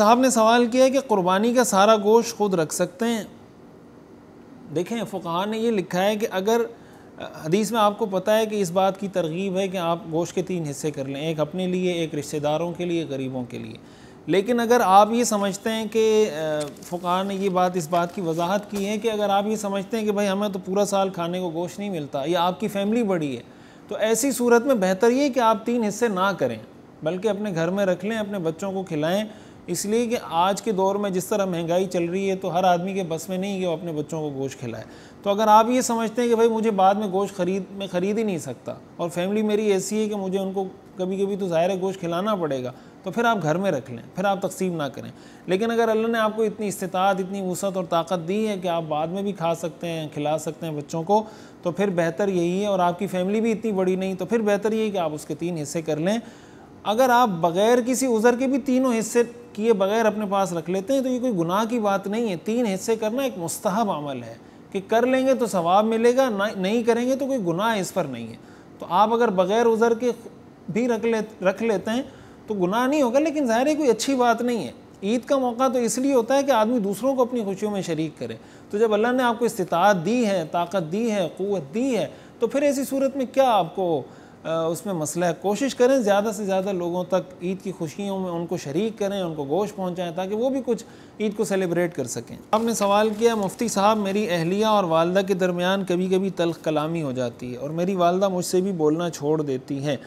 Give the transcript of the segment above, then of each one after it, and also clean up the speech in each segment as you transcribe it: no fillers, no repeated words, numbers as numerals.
साहब ने सवाल किया है कि क़ुरबानी का सारा गोश्त खुद रख सकते हैं। देखें, फ़ुक़हा ने ये लिखा है कि अगर हदीस में आपको पता है कि इस बात की तरगीब है कि आप गोश्त के 3 हिस्से कर लें, एक अपने लिए, एक रिश्तेदारों के लिए, गरीबों के लिए। लेकिन अगर आप ये समझते हैं कि फ़ुक़हा ने ये बात, इस बात की वजाहत की है कि अगर आप ये समझते हैं कि भाई हमें तो पूरा साल खाने को गोश्त नहीं मिलता, या आपकी फ़ैमिली बड़ी है, तो ऐसी सूरत में बेहतर ये कि आप 3 हिस्से ना करें, बल्कि अपने घर में रख लें, अपने बच्चों को खिलाएँ। इसलिए कि आज के दौर में जिस तरह महंगाई चल रही है, तो हर आदमी के बस में नहीं कि वो अपने बच्चों को गोश्त खिलाए। तो अगर आप ये समझते हैं कि भाई मुझे बाद में गोश्त खरीद ही नहीं सकता, और फैमिली मेरी ऐसी है कि मुझे उनको कभी कभी तो ज़ाहिर है गोश्त खिलाना पड़ेगा, तो फिर आप घर में रख लें, फिर आप तकसीम ना करें। लेकिन अगर अल्लाह ने आपको इतनी इस्तिताअत, इतनी वुसअत और ताकत दी है कि आप बाद में भी खा सकते हैं, खिला सकते हैं बच्चों को, तो फिर बेहतर यही है। और आपकी फ़ैमिली भी इतनी बड़ी नहीं, तो फिर बेहतर यही कि आप उसके 3 हिस्से कर लें। अगर आप बग़ैर किसी उज़र के भी तीनों हिस्से किए बग़ैर अपने पास रख लेते हैं, तो ये कोई गुनाह की बात नहीं है। 3 हिस्से करना एक मुस्तहब अमल है कि कर लेंगे तो सवाब मिलेगा, नहीं करेंगे तो कोई गुनाह इस पर नहीं है। तो आप अगर बग़ैर उज़र के भी रख लेते हैं तो गुनाह नहीं होगा, लेकिन ज़ाहिर है कोई अच्छी बात नहीं है। ईद का मौका तो इसलिए होता है कि आदमी दूसरों को अपनी खुशियों में शरीक करे। तो जब अल्लाह ने आपको इस्तिताअत दी है, ताकत दी है, क़ुव्वत दी है, तो फिर ऐसी सूरत में क्या आपको उसमें मसला है। कोशिश करें ज़्यादा से ज़्यादा लोगों तक ईद की खुशियों में उनको शरीक करें, उनको गोश्त पहुँचाएँ, ताकि वो भी कुछ ईद को सेलिब्रेट कर सकें। आपने सवाल किया, मुफ्ती साहब मेरी अहलिया और वालदा के दरमियान कभी कभी तल्ख़ कलामी हो जाती है और मेरी वालदा मुझसे भी बोलना छोड़ देती हैं।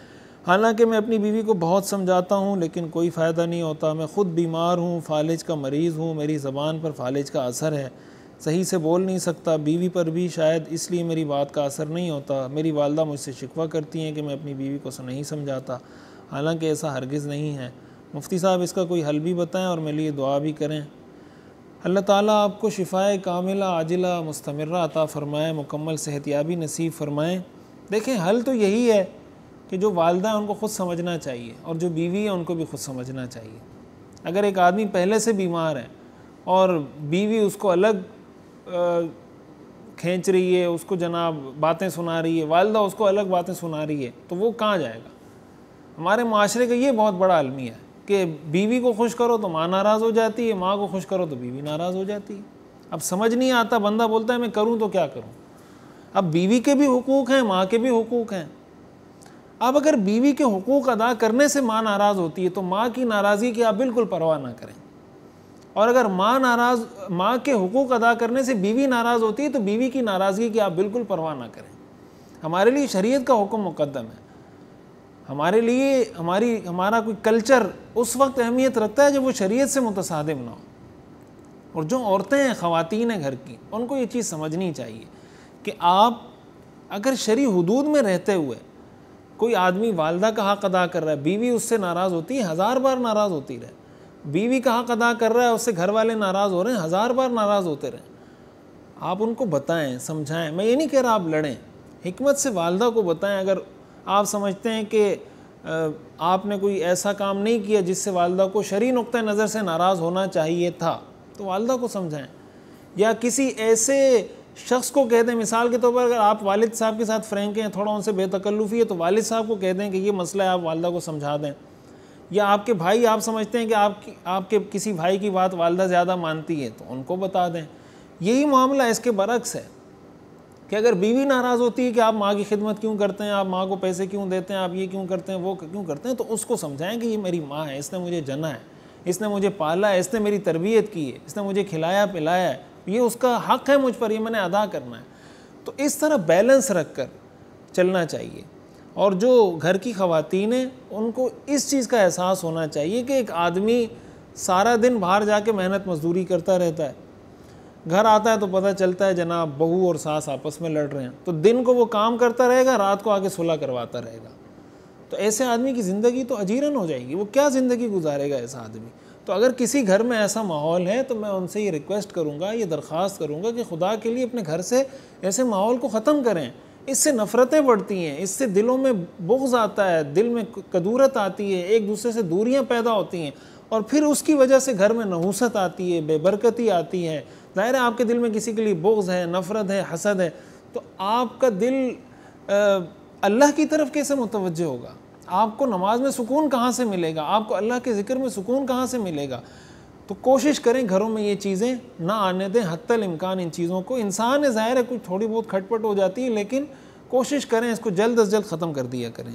हालांकि मैं अपनी बीवी को बहुत समझाता हूँ, लेकिन कोई फ़ायदा नहीं होता। मैं ख़ुद बीमार हूँ, फालिज का मरीज़ हूँ, मेरी ज़बान पर फालिज का असर है, सही से बोल नहीं सकता। बीवी पर भी शायद इसलिए मेरी बात का असर नहीं होता। मेरी वालदा मुझसे शिकवा करती हैं कि मैं अपनी बीवी को नहीं समझाता, हालांकि ऐसा हरगिज़ नहीं है। मुफ्ती साहब इसका कोई हल भी बताएं और मेरे लिए दुआ भी करें। अल्लाह ताला आपको शिफ़ाए कामिला आजिला मुस्तमिर्रा अता फ़रमाए, मुकम्मल सेहतयाबी नसीब फ़रमाएँ। देखें, हल तो यही है कि जो वालदा है उनको ख़ुद समझना चाहिए, और जो बीवी है उनको भी ख़ुद समझना चाहिए। अगर एक आदमी पहले से बीमार है और बीवी उसको अलग खींच रही है, उसको जनाब बातें सुना रही है, वालदा उसको अलग बातें सुना रही है, तो वो कहाँ जाएगा। हमारे माशरे का ये बहुत बड़ा अलमिया है कि बीवी को खुश करो तो माँ नाराज़ हो जाती है, माँ को खुश करो तो बीवी नाराज़ हो जाती है। अब समझ नहीं आता, बंदा बोलता है मैं करूँ तो क्या करूँ। अब बीवी के भी हुकूक़ हैं, माँ के भी हुकूक़ हैं। अब अगर बीवी के हुकूक़ अदा करने से माँ नाराज़ होती है, तो माँ की नाराज़गी की आप बिल्कुल परवाह ना करें। और अगर माँ के हुकूक़ अदा करने से बीवी नाराज़ होती है, तो बीवी की नाराज़गी की आप बिल्कुल परवाह ना करें। हमारे लिए शरीयत का हुक्म मुक़द्दम है। हमारे लिए हमारा कोई कल्चर उस वक्त अहमियत रखता है जब वो शरीयत से मुतसादिम ना हो। और जो औरतें हैं, ख़वातीन हैं घर की, उनको ये चीज़ समझनी चाहिए कि आप अगर शरई हुदूद में रहते हुए कोई आदमी वालदा का हक़ अदा कर रहा है, बीवी उससे नाराज़ होती है, 1000 बार नाराज़ होती रहे। बीवी का हक़ अदा कर रहा है, उससे घर वाले नाराज़ हो रहे हैं, 1000 बार नाराज़ होते रहें। आप उनको बताएं, समझाएं। मैं ये नहीं कह रहा आप लड़ें, हिकमत से वालदा को बताएं। अगर आप समझते हैं कि आपने कोई ऐसा काम नहीं किया जिससे वालदा को शरई नुक्ता नज़र से नाराज़ होना चाहिए था, तो वालदा को समझाएं। या किसी ऐसे शख्स को कह दें, मिसाल के तौर पर अगर आप वालिद साहब के साथ फ्रैंक हैं, थोड़ा उनसे बेतकल्लुफ़ी है, तो वालिद साहब को कह दें कि ये मसला है, आप वालदा को समझा दें। या आपके भाई, आप समझते हैं कि आपके किसी भाई की बात वालदा ज़्यादा मानती है, तो उनको बता दें। यही मामला इसके बरक्स है कि अगर बीवी नाराज़ होती है कि आप माँ की खिदमत क्यों करते हैं, आप माँ को पैसे क्यों देते हैं, आप ये क्यों करते हैं, वो क्यों करते हैं, तो उसको समझाएं कि ये मेरी माँ है, इसने मुझे जना है, इसने मुझे पाला है, इसने मेरी तरबियत की है, इसने मुझे खिलाया पिलाया है, ये उसका हक़ है मुझ पर, ये मैंने अदा करना है। तो इस तरह बैलेंस रख कर चलना चाहिए। और जो घर की ख़वातीन हैं, उनको इस चीज़ का एहसास होना चाहिए कि एक आदमी सारा दिन बाहर जाके मेहनत मजदूरी करता रहता है, घर आता है तो पता चलता है जनाब बहू और सास आपस में लड़ रहे हैं, तो दिन को वो काम करता रहेगा, रात को आके सुलह करवाता रहेगा। तो ऐसे आदमी की ज़िंदगी तो अजीरन हो जाएगी, वो क्या ज़िंदगी गुजारेगा ऐसा आदमी। तो अगर किसी घर में ऐसा माहौल है, तो मैं उनसे ये रिक्वेस्ट करूँगा, ये दरख्वास्त करूँगा कि खुदा के लिए अपने घर से ऐसे माहौल को ख़त्म करें। इससे नफ़रतें बढ़ती हैं, इससे दिलों में बुग़्ज़ आता है, दिल में कदूरत आती है, एक दूसरे से दूरियां पैदा होती हैं, और फिर उसकी वजह से घर में नहूसत आती है, बेबरकती आती है। ज़ाहिर है आपके दिल में किसी के लिए बुग़्ज़ है, नफ़रत है, हसद है, तो आपका दिल अल्लाह की तरफ कैसे मुतवज्जह होगा। आपको नमाज में सुकून कहाँ से मिलेगा, आपको अल्लाह के ज़िक्र में सुकून कहाँ से मिलेगा। तो कोशिश करें घरों में ये चीज़ें ना आने दें, हत्तल इम्कान इन चीज़ों को। इंसान है, ज़ाहिर है कुछ थोड़ी बहुत खटपट हो जाती है, लेकिन कोशिश करें इसको जल्द अज जल्द ख़त्म कर दिया करें।